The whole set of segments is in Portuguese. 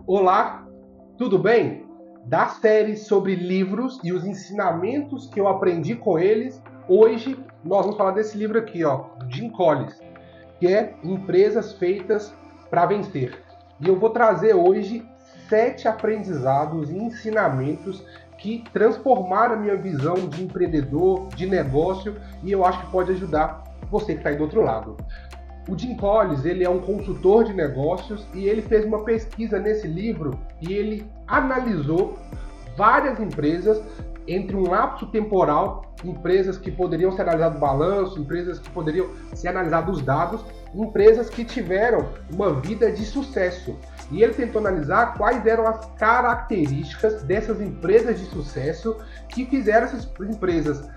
Olá, tudo bem? Da série sobre livros e os ensinamentos que eu aprendi com eles, hoje nós vamos falar desse livro aqui, ó, Jim Collins, que é Empresas Feitas para Vencer. E eu vou trazer hoje 7 aprendizados e ensinamentos que transformaram a minha visão de empreendedor, de negócio, e eu acho que pode ajudar você que está aí do outro lado. O Jim Collins, ele é um consultor de negócios e ele fez uma pesquisa nesse livro e ele analisou várias empresas entre um lapso temporal, empresas que poderiam ser analisados o balanço, empresas que poderiam ser analisados os dados, empresas que tiveram uma vida de sucesso. E ele tentou analisar quais eram as características dessas empresas de sucesso que fizeram essas empresas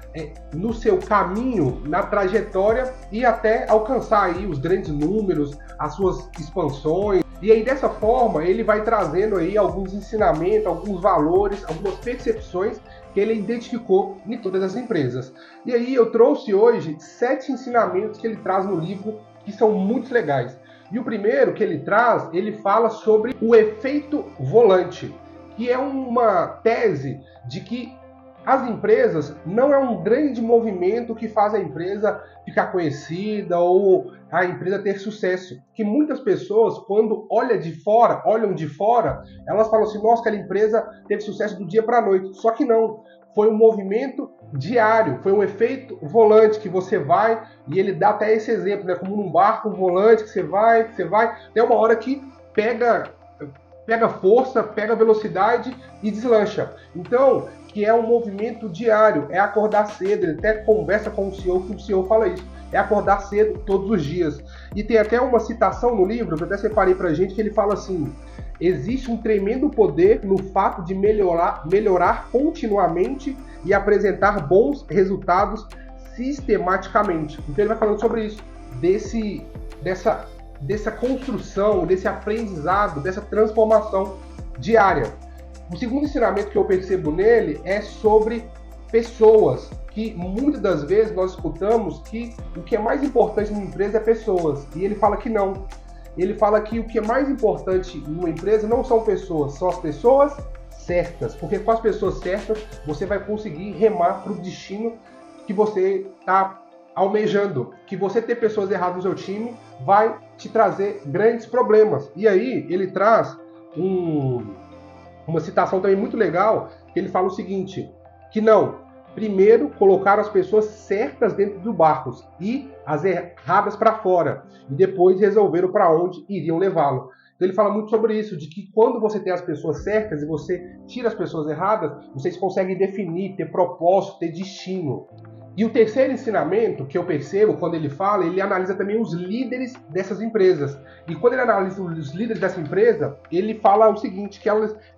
no seu caminho, na trajetória e até alcançar aí os grandes números, as suas expansões. E aí dessa forma ele vai trazendo aí alguns ensinamentos, alguns valores, algumas percepções que ele identificou em todas as empresas. E aí eu trouxe hoje 7 ensinamentos que ele traz no livro que são muito legais. E o primeiro que ele traz, ele fala sobre o efeito volante, que é uma tese de que as empresas não é um grande movimento que faz a empresa ficar conhecida ou a empresa ter sucesso. Que muitas pessoas, quando olham de fora, elas falam assim, nossa, aquela empresa teve sucesso do dia para a noite. Só que não. Foi um movimento diário, foi um efeito volante que você vai, e ele dá até esse exemplo, né? Como num barco, um volante que você vai, até uma hora que pega força, pega velocidade e deslancha. Então, que é um movimento diário, é acordar cedo, ele até conversa com o CEO, que o CEO fala isso, é acordar cedo todos os dias. E tem até uma citação no livro, que eu até separei pra gente, que ele fala assim, existe um tremendo poder no fato de melhorar continuamente e apresentar bons resultados sistematicamente. Então ele vai falando sobre isso, dessa construção, desse aprendizado, dessa transformação diária. O segundo ensinamento que eu percebo nele é sobre pessoas, que muitas das vezes nós escutamos que o que é mais importante numa empresa é pessoas, e ele fala que não. Ele fala que o que é mais importante numa empresa não são pessoas, são as pessoas certas, porque com as pessoas certas você vai conseguir remar para o destino que você está almejando. Que você ter pessoas erradas no seu time vai te trazer grandes problemas. E aí ele traz uma citação também muito legal, que ele fala o seguinte, que não, primeiro colocaram as pessoas certas dentro do barco e as erradas para fora, e depois resolveram para onde iriam levá-lo. Então ele fala muito sobre isso, de que quando você tem as pessoas certas e você tira as pessoas erradas, vocês conseguem definir, ter propósito, ter destino. E o terceiro ensinamento que eu percebo quando ele fala, ele analisa também os líderes dessas empresas. E quando ele analisa os líderes dessa empresa, ele fala o seguinte, que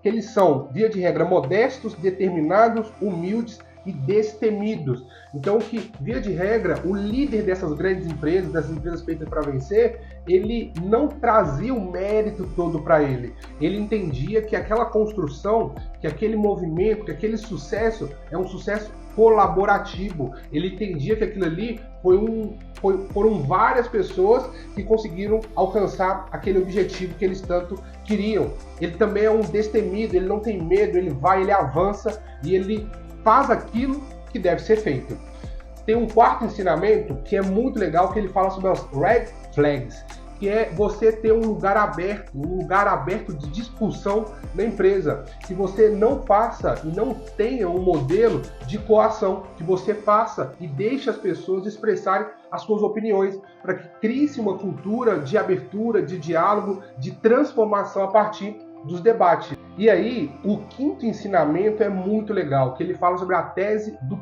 eles são, via de regra, modestos, determinados, humildes e destemidos. Então, que, via de regra, o líder dessas grandes empresas, dessas empresas feitas para vencer, ele não trazia o mérito todo para ele. Ele entendia que aquela construção, que aquele movimento, que aquele sucesso é um sucesso colaborativo. Ele entendia que aquilo ali foram várias pessoas que conseguiram alcançar aquele objetivo que eles tanto queriam. Ele também é um destemido, ele não tem medo, ele vai, ele avança e ele faz aquilo que deve ser feito. Tem um quarto ensinamento que é muito legal, que ele fala sobre as red flags, que é você ter um lugar aberto de discussão na empresa, que você não faça e não tenha um modelo de coação, que você faça e deixe as pessoas expressarem as suas opiniões, para que crie-se uma cultura de abertura, de diálogo, de transformação a partir dos debates. E aí, o quinto ensinamento é muito legal, que ele fala sobre a tese do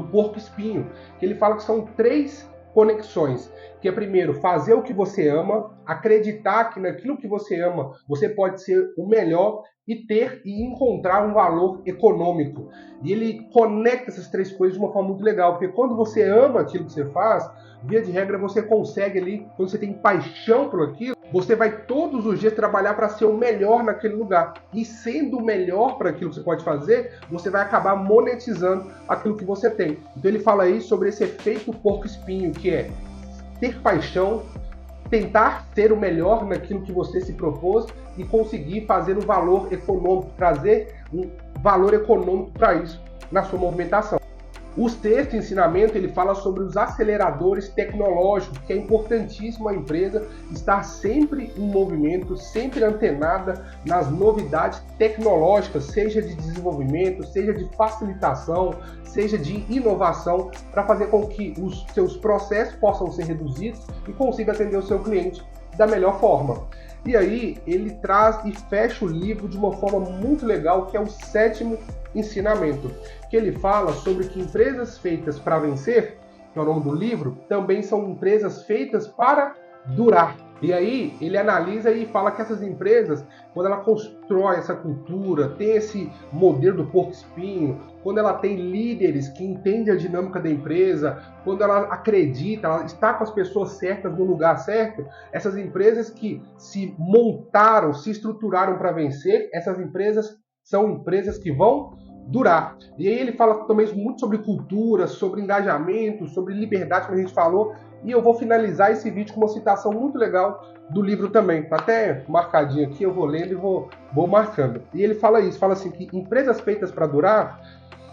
porco espinho, que ele fala que são 3 conexões, que é primeiro fazer o que você ama, acreditar que naquilo que você ama você pode ser o melhor e ter e encontrar um valor econômico. E ele conecta essas 3 coisas de uma forma muito legal, porque quando você ama aquilo que você faz, via de regra você consegue ali, quando você tem paixão por aquilo, você vai todos os dias trabalhar para ser o melhor naquele lugar. E sendo o melhor para aquilo que você pode fazer, você vai acabar monetizando aquilo que você tem. Então ele fala aí sobre esse efeito porco-espinho, que é ter paixão, tentar ser o melhor naquilo que você se propôs e conseguir fazer um valor econômico, trazer um valor econômico para isso na sua movimentação. O sexto ensinamento, ele fala sobre os aceleradores tecnológicos, que é importantíssimo a empresa estar sempre em movimento, sempre antenada nas novidades tecnológicas, seja de desenvolvimento, seja de facilitação, seja de inovação, para fazer com que os seus processos possam ser reduzidos e consiga atender o seu cliente da melhor forma. E aí ele traz e fecha o livro de uma forma muito legal, que é o sétimo ensinamento, que ele fala sobre que empresas feitas para vencer, que é o nome do livro, também são empresas feitas para durar. E aí ele analisa e fala que essas empresas, quando ela constrói essa cultura, tem esse modelo do porco-espinho, quando ela tem líderes que entendem a dinâmica da empresa, quando ela acredita, ela está com as pessoas certas no lugar certo, essas empresas que se montaram, se estruturaram para vencer, essas empresas são empresas que vão durar. E aí ele fala também muito sobre cultura, sobre engajamento, sobre liberdade, como a gente falou, e eu vou finalizar esse vídeo com uma citação muito legal do livro também. Tá até marcadinho aqui, eu vou lendo e vou marcando. E ele fala isso, fala assim, que empresas feitas para durar,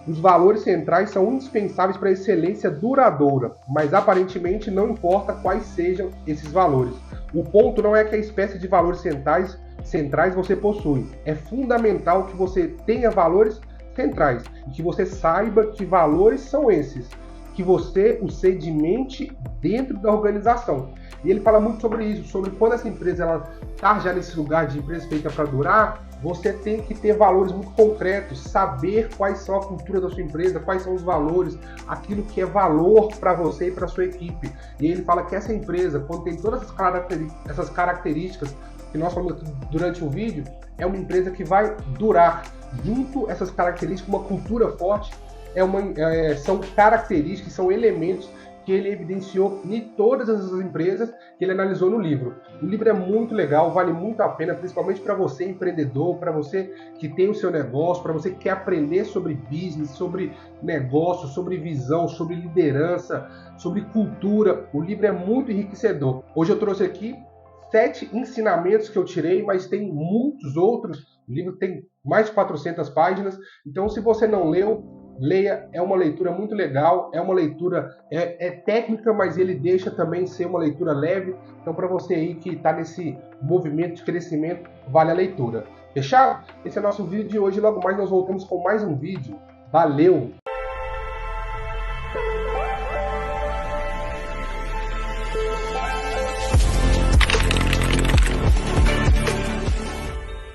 os valores centrais são indispensáveis para a excelência duradoura, mas aparentemente não importa quais sejam esses valores. O ponto não é que a espécie de valores centrais você possui. É fundamental que você tenha valores centrais e que você saiba que valores são esses, que você os sedimente dentro da organização. E ele fala muito sobre isso, sobre quando essa empresa está já nesse lugar de empresa feita para durar, você tem que ter valores muito concretos, saber quais são a cultura da sua empresa, quais são os valores, aquilo que é valor para você e para sua equipe. E ele fala que essa empresa, quando tem todas essas características que nós falamos durante o vídeo, é uma empresa que vai durar. Junto essas características, uma cultura forte, são características, são elementos que ele evidenciou em todas as empresas que ele analisou no livro. O livro é muito legal, vale muito a pena, principalmente para você empreendedor, para você que tem o seu negócio, para você que quer aprender sobre business, sobre negócio, sobre visão, sobre liderança, sobre cultura. O livro é muito enriquecedor. Hoje eu trouxe aqui 7 ensinamentos que eu tirei, mas tem muitos outros. O livro tem mais de 400 páginas, então se você não leu, leia, é uma leitura muito legal, é uma leitura técnica, mas ele deixa também ser uma leitura leve, então para você aí que está nesse movimento de crescimento, vale a leitura. Fechado? Esse é o nosso vídeo de hoje, logo mais nós voltamos com mais um vídeo. Valeu!